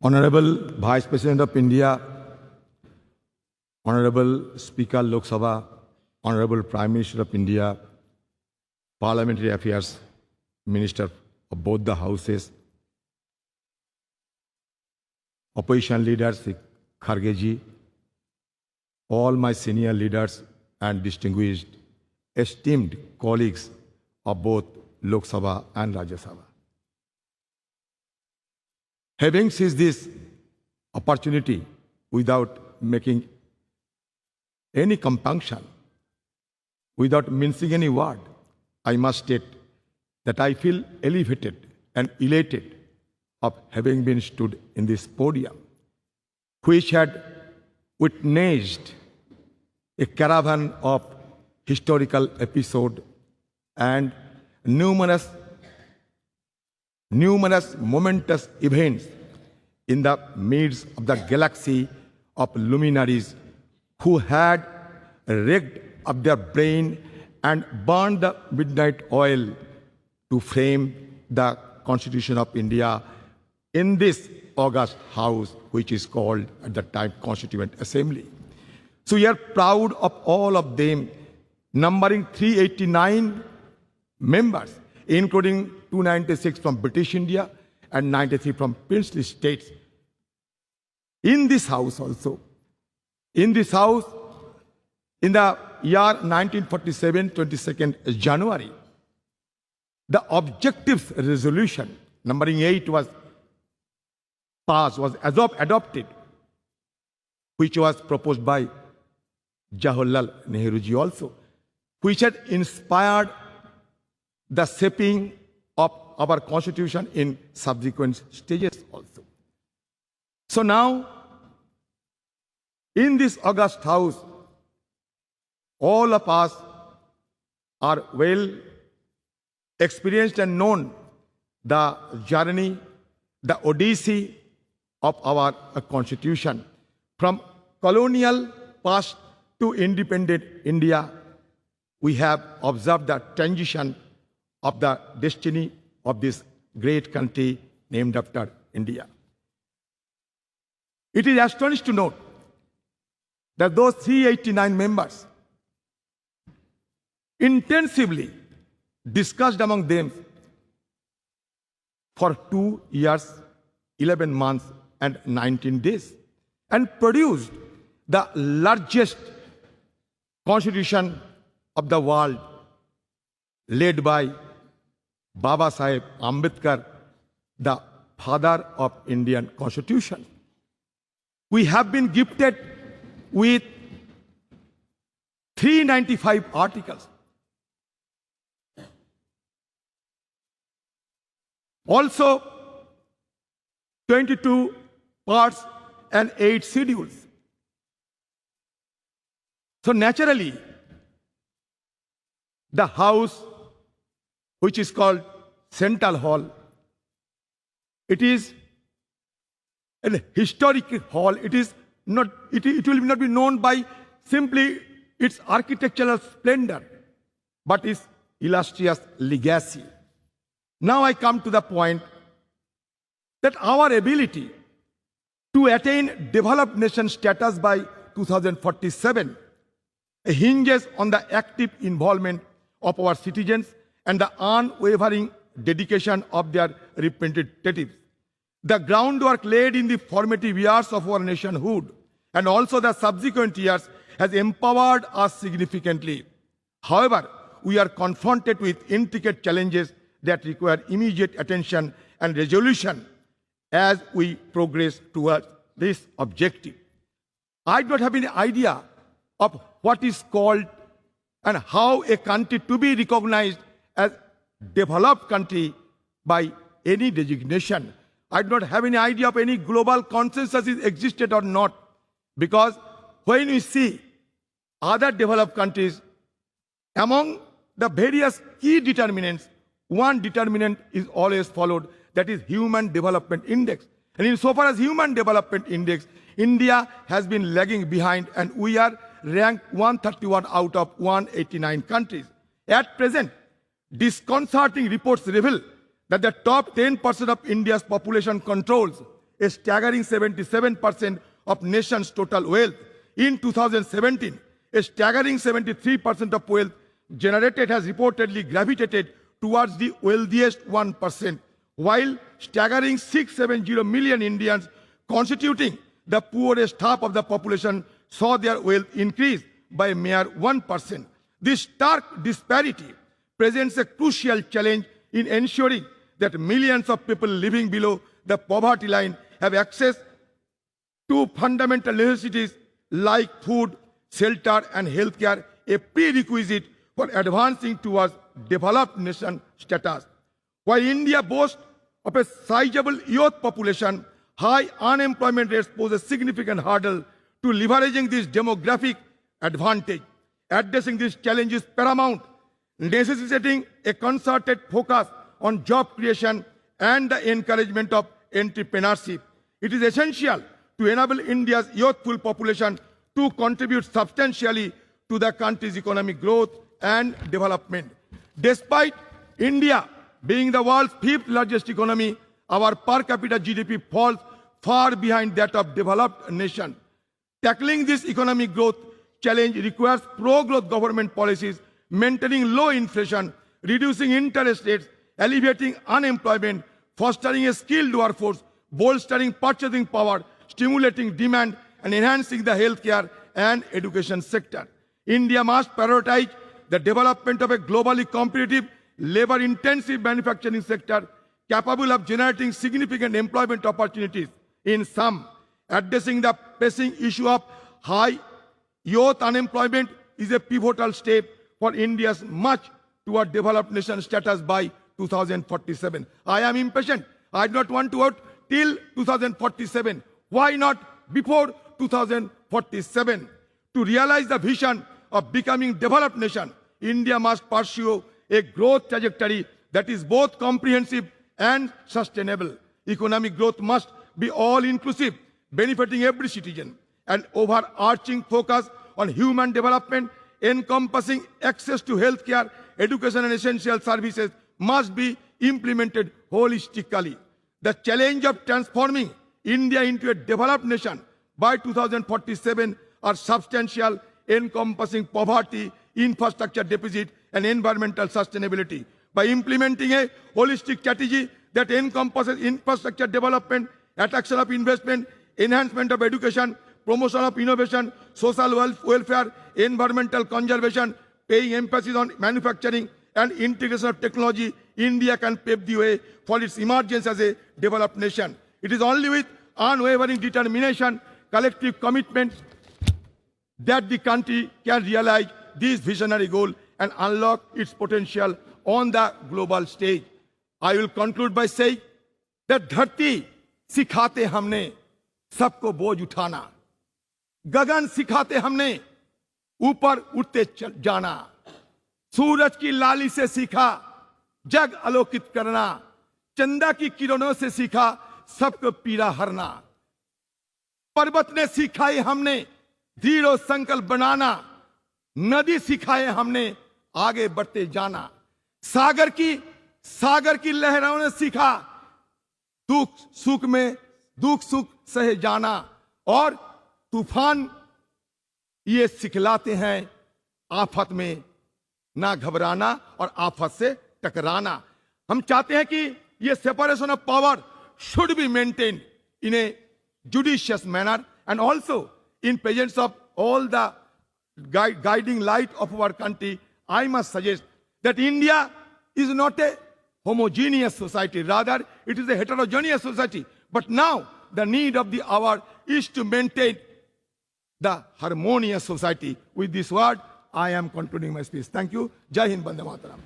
Honorable Vice President of India, Honorable Speaker Lok Sabha, Honorable Prime Minister of India, Parliamentary Affairs Minister of both the houses, opposition leaders, Kharge ji, all my senior leaders and distinguished, esteemed colleagues of both Lok Sabha and Rajya Sabha. Having seized this opportunity without making any compunction, without mincing any word, I must state that I feel elevated and elated of having been stood in this podium, which had witnessed a caravan of historical episodes and numerous momentous events in the midst of the galaxy of luminaries who had rigged up their brain and burned the midnight oil to frame the Constitution of India in this august house, which is called at the time Constituent Assembly. So we are proud of all of them, numbering 389 members, including 296 from British India and 93 from princely states. In this house also, in this house, in the year 1947, 22nd January, the objectives resolution, numbering 8, was passed, was adopted, which was proposed by Jawaharlal Nehru ji also, which had inspired the shaping of our constitution in subsequent stages also. So now, in this august house, all of us are well experienced and known the journey, the odyssey of our constitution. From colonial past to independent India, we have observed the transition of the destiny of this great country named after India. It is astonishing to note that those 389 members intensively discussed among them for 2 years, 11 months, and 19 days, and produced the largest constitution of the world, led by Baba Saheb Ambedkar, the father of Indian Constitution. We have been gifted with 395 articles. Also, 22 parts and 8 schedules. So naturally, the house, which is called Central Hall, it is a historic hall. It will not be known by simply its architectural splendor, but its illustrious legacy. Now I come to the point that our ability to attain developed nation status by 2047 hinges on the active involvement of our citizens and the unwavering dedication of their representatives. The groundwork laid in the formative years of our nationhood and also the subsequent years has empowered us significantly. However, we are confronted with intricate challenges that require immediate attention and resolution as we progress towards this objective. I don't have any idea of what is called and how a country to be recognized as developed country by any designation. I don't have any idea of any global consensus is existed or not, because when we see other developed countries, among the various key determinants, one determinant is always followed, that is Human Development Index. And insofar as Human Development Index, India has been lagging behind and we are ranked 131 out of 189 countries. At present, disconcerting reports reveal that the top 10% of India's population controls a staggering 77% of nation's total wealth. In 2017, a staggering 73% of wealth generated has reportedly gravitated towards the wealthiest 1%, while staggering 670 million Indians constituting the poorest half of the population saw their wealth increase by a mere 1%. This stark disparity presents a crucial challenge in ensuring that millions of people living below the poverty line have access to fundamental necessities like food, shelter, and healthcare, a prerequisite for advancing towards developed nation status. While India boasts of a sizable youth population, high unemployment rates pose a significant hurdle to leveraging this demographic advantage. Addressing this challenge is paramount, necessitating a concerted focus on job creation and the encouragement of entrepreneurship. It is essential to enable India's youthful population to contribute substantially to the country's economic growth and development. Despite India being the world's fifth largest economy, our per capita GDP falls far behind that of developed nations. Tackling this economic growth challenge requires pro-growth government policies, maintaining low inflation, reducing interest rates, alleviating unemployment, fostering a skilled workforce, bolstering purchasing power, stimulating demand, and enhancing the healthcare and education sector. India must prioritize the development of a globally competitive, labor-intensive manufacturing sector capable of generating significant employment opportunities. In sum, addressing the pressing issue of high youth unemployment is a pivotal step for India's march toward developed nation status by 2047. I am impatient. I do not want to wait till 2047. Why not before 2047? To realize the vision of becoming developed nation, India must pursue a growth trajectory that is both comprehensive and sustainable. Economic growth must be all-inclusive, benefiting every citizen. An overarching focus on human development, encompassing access to healthcare, education, and essential services must be implemented holistically. The challenge of transforming India into a developed nation by 2047 are substantial, encompassing poverty, infrastructure deficit, and environmental sustainability. By implementing a holistic strategy that encompasses infrastructure development, attraction of investment, enhancement of education, promotion of innovation, social welfare, environmental conservation, paying emphasis on manufacturing and integration of technology, India can pave the way for its emergence as a developed nation. It is only with unwavering determination, collective commitment, that the country can realize this visionary goal and unlock its potential on the global stage. I will conclude by saying that धरती सिखाते हमने सबको बोझ उठाना, गगन सिखाते हमने ऊपर उठते जाना, सूरज की लाली से सीखा जग आलोकित करना, चंदा की किरणों से सीखा सबको पीड़ा हरना, पर्वत ने सिखाए हमने दृढ़ संकल्प बनाना, नदी सिखाए हमने आगे बढ़ते जाना, सागर की लहरों ने सीखा दुख सुख सहे जाना, और तूफान ये सिखलाते हैं आफत में ना घबराना और आफत से टकराना. हम चाहते हैं कि ये separation of power should be maintained in a judicious manner, and also in presence of all the guiding light of our country. I must suggest that India is not a homogeneous society, rather it is a heterogeneous society. But now the need of the hour is to maintain the harmonious society. With this word, I am concluding my speech. Thank you. Jai Hind, Bande Mataram.